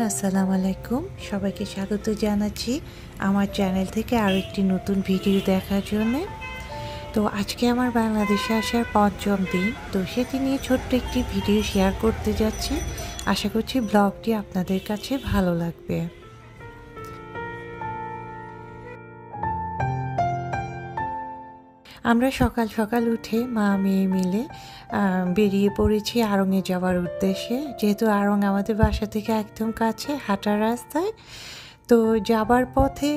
আসসালামু আলাইকুম। সবাইকে স্বাগত জানাচ্ছি আমার চ্যানেল থেকে আরও একটি নতুন ভিডিও দেখার জন্য। তো আজকে আমার বাংলাদেশে আসার ৫ম দিন, তো সেটি নিয়ে ছোট্ট একটি ভিডিও শেয়ার করতে যাচ্ছি। আশা করছি ব্লগটি আপনাদের কাছে ভালো লাগবে। আমরা সকাল সকাল উঠে মা মেয়ে মিলে বেরিয়ে পড়েছি আড়ংয়ে যাওয়ার উদ্দেশ্যে। যেহেতু আড়ং আমাদের বাসা থেকে একদম কাছে, হাঁটার রাস্তায়। তো যাবার পথে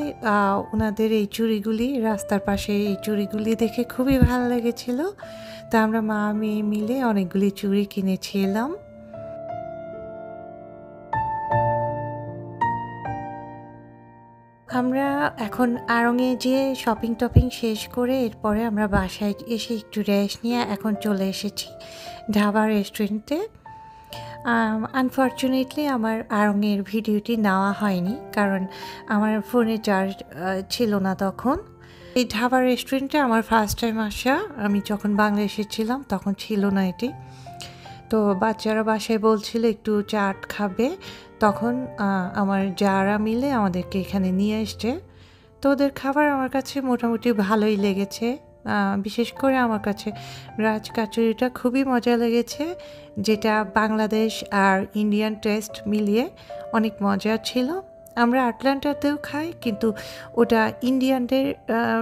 ওনাদের এই চুড়িগুলি, রাস্তার পাশে এই চুড়িগুলি দেখে খুবই ভালো লেগেছিল। তো আমরা মা মেয়ে মিলে অনেকগুলি চুড়ি কিনেছিলাম। আমরা এখন আড়ংয়ে যেয়ে শপিং টপিং শেষ করে এরপরে আমরা বাসায় এসে একটু রেস্ট নিয়ে এখন চলে এসেছি ঢাবা রেস্টুরেন্টে। আনফর্চুনেটলি আমার আড়ংয়ের ভিডিওটি নেওয়া হয়নি, কারণ আমার ফোনে চার্জ ছিল না তখন। এই ঢাবা রেস্টুরেন্টে আমার ফার্স্ট টাইম আসা, আমি যখন বাংলাদেশে ছিলাম তখন ছিল না এটি। তো বাচ্চারা বাসায় বলছিল একটু চাট খাবে, তখন আমার যারা মিলে আমাদেরকে এখানে নিয়ে এসছে। তো ওদের খাবার আমার কাছে মোটামুটি ভালোই লেগেছে। বিশেষ করে আমার কাছে রাজ কাচুরিটা খুবই মজা লেগেছে, যেটা বাংলাদেশ আর ইন্ডিয়ান টেস্ট মিলিয়ে অনেক মজা ছিল। আমরা আটলান্টাতেও খাই, কিন্তু ওটা ইন্ডিয়ানদের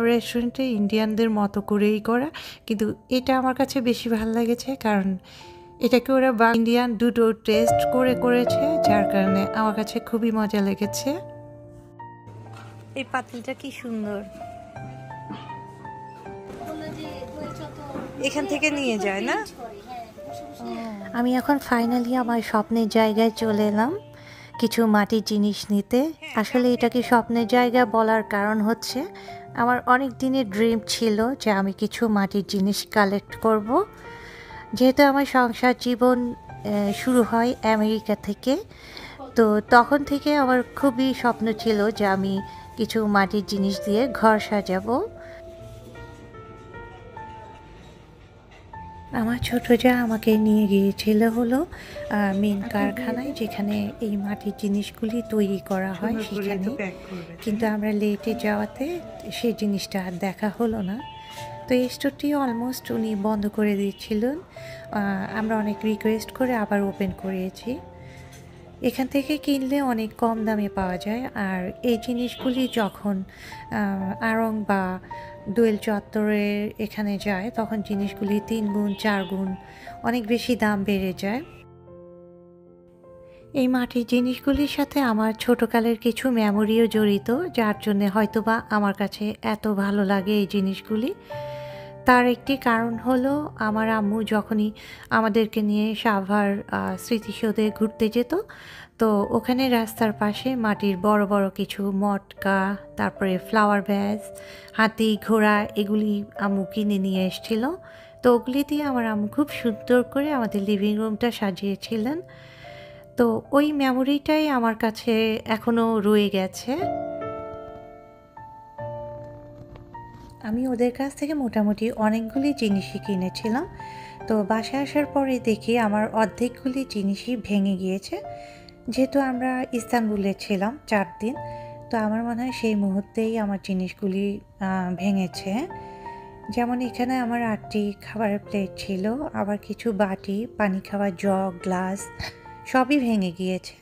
রেস্টুরেন্টে ইন্ডিয়ানদের মতো করেই করা, কিন্তু এটা আমার কাছে বেশি ভালো লেগেছে, কারণ এটাকে ওরা ইন্ডিয়ান দুটো টেস্ট করেছে, যার কারণে আমার কাছে খুবই মজা লেগেছে। এই পাতিলটা কি সুন্দর, এখান থেকে নিয়ে যায় না? আমি এখন ফাইনালি আমার স্বপ্নের জায়গায় চলে এলাম কিছু মাটির জিনিস নিতে। আসলে এটাকে স্বপ্নের জায়গা বলার কারণ হচ্ছে আমার অনেক দিনের ড্রিম ছিল যে আমি কিছু মাটির জিনিস কালেক্ট করব। যেহেতু আমার সংসার জীবন শুরু হয় আমেরিকা থেকে, তো তখন থেকে আমার খুবই স্বপ্ন ছিল যে আমি কিছু মাটির জিনিস দিয়ে ঘর সাজাবো। আমার ছোট যা আমাকে নিয়ে গিয়েছিল হলো মেন কারখানায়, যেখানে এই মাটির জিনিসগুলি তৈরি করা হয় সেখানে, কিন্তু আমরা লেটে যাওয়াতে সেই জিনিসটা আর দেখা হলো না। তো এই স্টোরটি অলমোস্ট উনি বন্ধ করে দিয়েছিলেন। আমরা অনেক রিকোয়েস্ট করে আবার ওপেন করিয়েছি। এখান থেকে কিনলে অনেক কম দামে পাওয়া যায়, আর এই জিনিসগুলি যখন আড়ং বা দোয়েল চত্বরের এখানে যায় তখন জিনিসগুলি 3 গুণ 4 গুণ অনেক বেশি দাম বেড়ে যায়। এই মাটির জিনিসগুলির সাথে আমার ছোটোকালের কিছু মেমোরিও জড়িত, যার জন্যে হয়তোবা আমার কাছে এত ভালো লাগে এই জিনিসগুলি। তার একটি কারণ হলো আমার আম্মু যখনই আমাদেরকে নিয়ে সাভার স্মৃতিসৌধে ঘুরতে যেত, তো ওখানে রাস্তার পাশে মাটির বড় বড় কিছু মটকা, তারপরে ফ্লাওয়ার ভ্যাস, হাতি, ঘোড়া, এগুলি আম্মু কিনে নিয়ে এসেছিল। তো ওগুলি দিয়ে আমার আম্মু খুব সুন্দর করে আমাদের লিভিং রুমটা সাজিয়েছিলেন। তো ওই মেমোরিটাই আমার কাছে এখনও রয়ে গেছে। আমি ওদের কাছ থেকে মোটামুটি অনেকগুলি জিনিসই কিনেছিলাম। তো বাসায় আসার পরে দেখি আমার অর্ধেকগুলি জিনিসই ভেঙে গিয়েছে। যেহেতু আমরা ইস্তানবুলে ছিলাম 4 দিন, তো আমার মনে হয় সেই মুহূর্তেই আমার জিনিসগুলি ভেঙেছে। যেমন এখানে আমার 8টি খাবারের প্লেট ছিল, আবার কিছু বাটি, পানি খাওয়ার জগ, গ্লাস সবই ভেঙে গিয়েছে।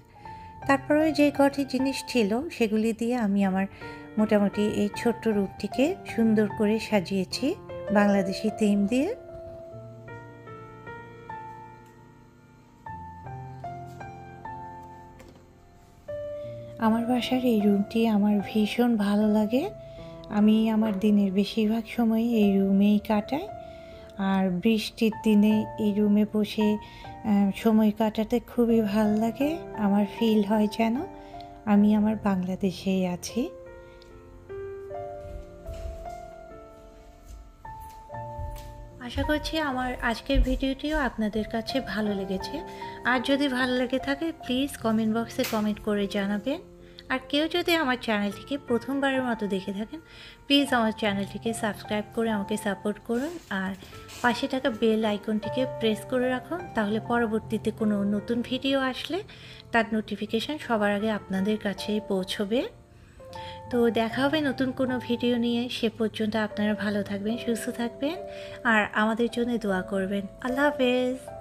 তারপরে যে কটি জিনিস ছিল সেগুলি দিয়ে আমি আমার মোটামুটি এই ছোট্ট রূপটিকে সুন্দর করে সাজিয়েছি বাংলাদেশি থিম দিয়ে। আমার বাসার এই রুমটি আমার ভীষণ ভালো লাগে। আমি আমার দিনের বেশিরভাগ সময় এই রুমেই কাটাই, আর বৃষ্টির দিনে এই রুমে বসে সময় কাটাতে খুবই ভালো লাগে। আমার ফিল হয় যেন আমি আমার বাংলাদেশেই আছি। আশা করছি আমার আজকের ভিডিওটিও আপনাদের কাছে ভালো লেগেছে। আর যদি ভালো লেগে থাকে প্লিজ কমেন্ট বক্সে কমেন্ট করে জানাবেন। আর কেউ যদি আমার চ্যানেলটিকে প্রথমবারের মতো দেখে থাকেন প্লিজ আমার চ্যানেলটিকে সাবস্ক্রাইব করে আমাকে সাপোর্ট করুন। আর পাশে থাকা বেল আইকনটিকে প্রেস করে রাখুন, তাহলে পরবর্তীতে কোনো নতুন ভিডিও আসলে তার নোটিফিকেশান সবার আগে আপনাদের কাছেই পৌঁছবে। তো দেখা হবে নতুন কোনো ভিডিও নিয়ে। সে পর্যন্ত আপনারা ভালো থাকবেন, সুস্থ থাকবেন আর আমাদের জন্য দোয়া করবেন। আল্লাহ হাফেজ।